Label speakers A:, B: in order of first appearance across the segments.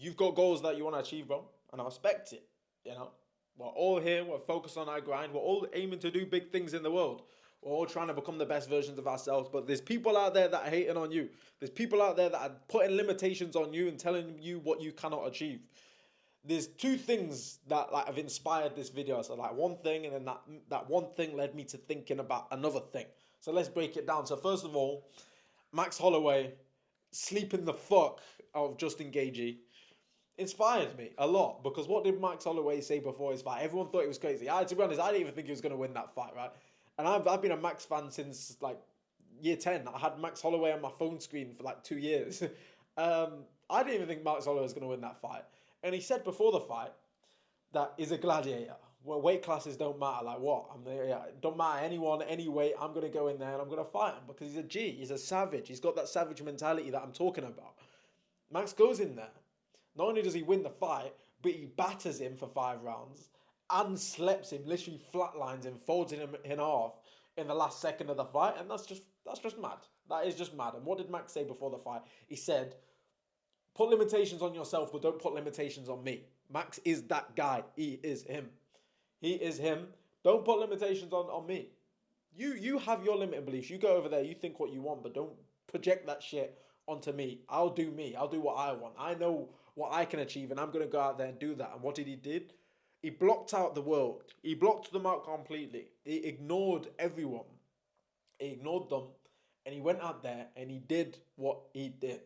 A: You've got goals that you want to achieve, bro, and I respect it. You know, we're all here. We're focused on our grind. We're all aiming to do big things in the world. We're all trying to become the best versions of ourselves. But there's people out there that are hating on you. There's people out there that are putting limitations on you and telling you what you cannot achieve. There's two things that like have inspired this video. So like one thing, and then that one thing led me to thinking about another thing. So let's break it down. So first of all, Max Holloway sleeping the fuck out of Justin Gaethje inspired me a lot, because what did Max Holloway say before his fight? Everyone thought he was crazy. To be honest, I didn't even think he was going to win that fight, right? And I've been a Max fan since like year 10. I had Max Holloway on my phone screen for like 2 years. I didn't even think Max Holloway was going to win that fight. And he said before the fight that he's a gladiator. Well, weight classes don't matter. Like what? It don't matter anyone, any weight. I'm going to go in there and I'm going to fight him because he's a G. He's a savage. He's got that savage mentality that I'm talking about. Max goes in there. Not only does he win the fight, but he batters him for 5 rounds and slaps him, literally flatlines him, folds him in half in the last second of the fight, and that's just mad. That is just mad. And what did Max say before the fight? He said, "Put limitations on yourself, but don't put limitations on me." Max is that guy. He is him. He is him. Don't put limitations on me. You have your limiting beliefs. You go over there, you think what you want, but don't project that shit onto me. I'll do me. I'll do what I want. I know what I can achieve, and I'm going to go out there and do that. And what did he did? He blocked out the world. He blocked them out completely. He ignored everyone. He ignored them, and he went out there and he did what he did.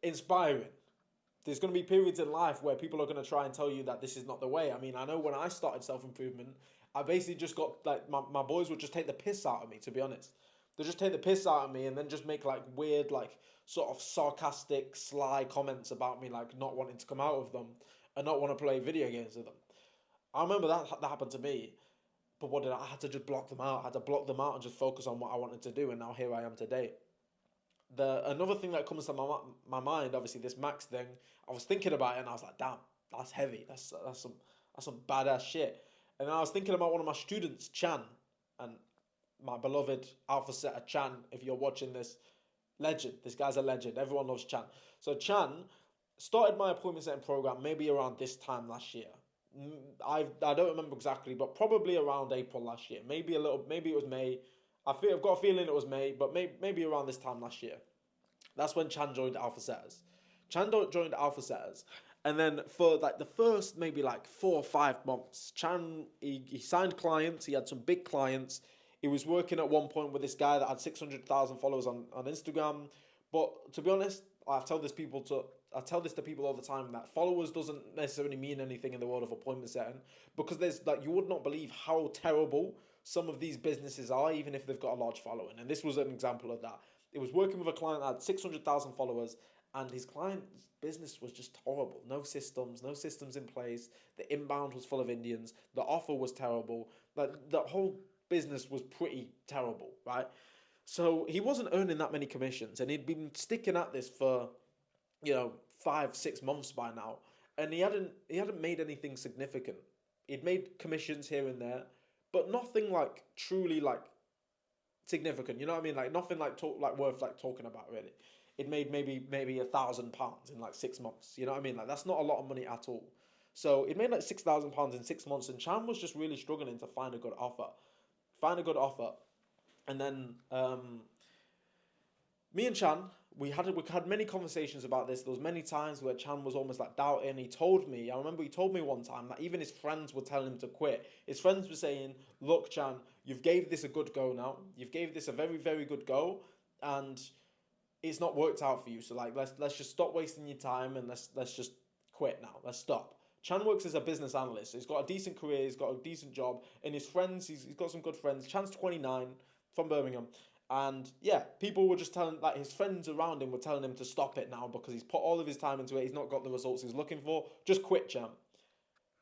A: Inspiring. There's going to be periods in life where people are going to try and tell you that this is not the way. I mean, I know when I started self-improvement, I basically just got, like, my boys would just take the piss out of me, to be honest. They just take the piss out of me and then just make, like, weird, like, sort of sarcastic, sly comments about me, like, not wanting to come out of them and not want to play video games with them. I remember that happened to me, but what did I had to just block them out. I had to block them out and just focus on what I wanted to do, and now here I am today. Another thing that comes to my mind, obviously this Max thing, I was thinking about it and I was like, damn, that's heavy. That's some badass shit. And then I was thinking about one of my students, Chan, and my beloved Alpha Setter Chan. If you're watching this, legend. This guy's a legend. Everyone loves Chan. So Chan started my appointment setting program maybe around this time last year. I don't remember exactly, but probably around April last year. Maybe it was May. I've got a feeling it was May, but maybe around this time last year. That's when Chan joined Alpha Setters. Chan joined Alpha Setters, and then for like the first maybe like 4 or 5 months, Chan he signed clients. He had some big clients. He was working at one point with this guy that had 600,000 followers on Instagram. But to be honest, I tell this to people all the time that followers doesn't necessarily mean anything in the world of appointment setting, because there's like, you would not believe how terrible some of these businesses are, even if they've got a large following. And this was an example of that. It was working with a client that had 600,000 followers, and his client's business was just horrible. No systems in place. The inbound was full of Indians. The offer was terrible. Like, the whole business was pretty terrible, right? So he wasn't earning that many commissions, and he'd been sticking at this for, 5-6 months by now, and he hadn't made anything significant. He'd made commissions here and there, but nothing like truly like significant. You know what I mean? Like nothing like worth like talking about really. It made maybe £1,000 in like 6 months. You know what I mean? Like that's not a lot of money at all. So it made like £6,000 in 6 months, and Chan was just really struggling to find a good offer. And then me and Chan, we had many conversations about this. There was many times where Chan was almost like doubting. I remember he told me one time that even his friends were telling him to quit. His friends were saying, "Look, Chan, you've gave this a good go now. You've gave this a very, very good go, and it's not worked out for you. So like, let's just stop wasting your time and let's just quit now. Let's stop." Chan works as a business analyst. He's got a decent career. He's got a decent job, and his friends. He's got some good friends. Chan's 29 from Birmingham. And yeah, people were just telling, like his friends around him were telling him to stop it now because he's put all of his time into it. He's not got the results he's looking for. Just quit, Chan.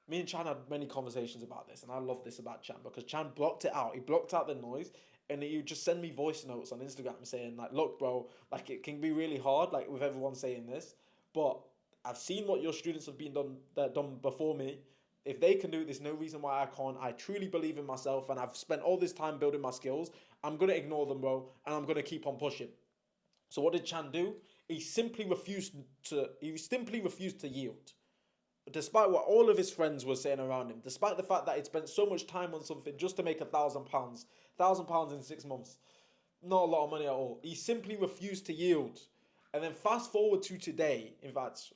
A: Me and Chan had many conversations about this, and I love this about Chan because Chan blocked it out. He blocked out the noise, and he would just send me voice notes on Instagram saying like, "Look, bro, like it can be really hard, like with everyone saying this, but I've seen what your students have been done before me. If they can do it, there's no reason why I can't. I truly believe in myself, and I've spent all this time building my skills. I'm going to ignore them, bro, and I'm going to keep on pushing." So what did Chan do? He simply refused to yield. Despite what all of his friends were saying around him, despite the fact that he'd spent so much time on something just to make £1,000 in 6 months, not a lot of money at all. He simply refused to yield. And then fast forward to today, in fact,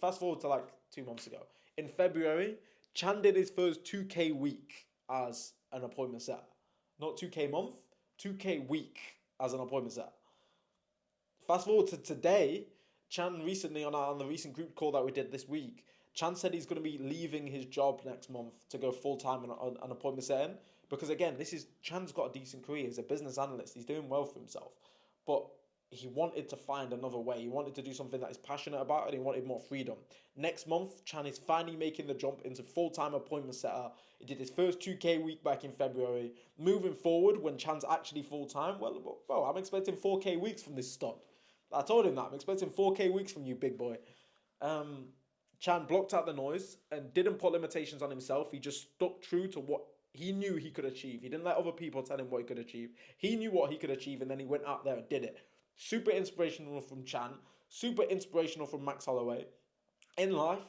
A: fast forward to like 2 months ago. In February, Chan did his first 2K week as an appointment setter. Not 2K month, 2K week as an appointment setter. Fast forward to today, Chan recently on the recent group call that we did this week, Chan said he's going to be leaving his job next month to go full time on an appointment setting. Because again, Chan's got a decent career. He's a business analyst. He's doing well for himself. But he wanted to find another way. He wanted to do something that he's passionate about, and he wanted more freedom. Next month, Chan is finally making the jump into full-time appointment setter. He did his first 2K week back in February. Moving forward, when Chan's actually full-time, well, I'm expecting 4K weeks from this stud. I told him that. I'm expecting 4K weeks from you, big boy. Chan blocked out the noise and didn't put limitations on himself. He just stuck true to what he knew he could achieve. He didn't let other people tell him what he could achieve. He knew what he could achieve, and then he went out there and did it. Super inspirational from Chan. Super inspirational from Max Holloway. In life,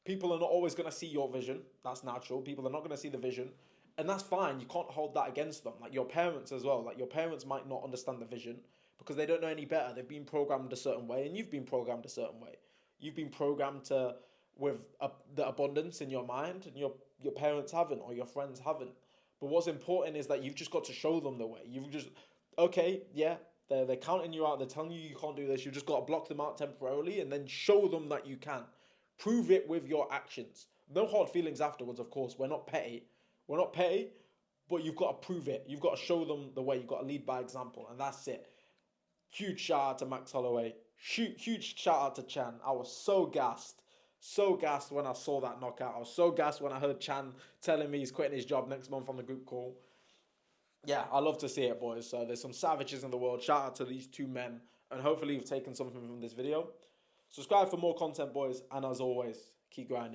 A: people are not always going to see your vision. That's natural. People are not going to see the vision. And that's fine. You can't hold that against them. Like your parents as well. Like your parents might not understand the vision because they don't know any better. They've been programmed a certain way, and you've been programmed a certain way. You've been programmed with the abundance in your mind, and your parents haven't, or your friends haven't. But what's important is that you've just got to show them the way. You've just, okay, yeah, they're counting you out. They're telling you can't do this. You've just got to block them out temporarily and then show them that you can. Prove it with your actions. No hard feelings afterwards, of course. We're not petty. But you've got to prove it. You've got to show them the way. You've got to lead by example, and that's it. Huge shout out to Max Holloway. Huge shout out to Chan. I was so gassed. So gassed when I saw that knockout. I was so gassed when I heard Chan telling me he's quitting his job next month on the group call. Yeah, I love to see it, boys. So there's some savages in the world. Shout out to these two men. And hopefully you've taken something from this video. Subscribe for more content, boys. And as always, keep grinding.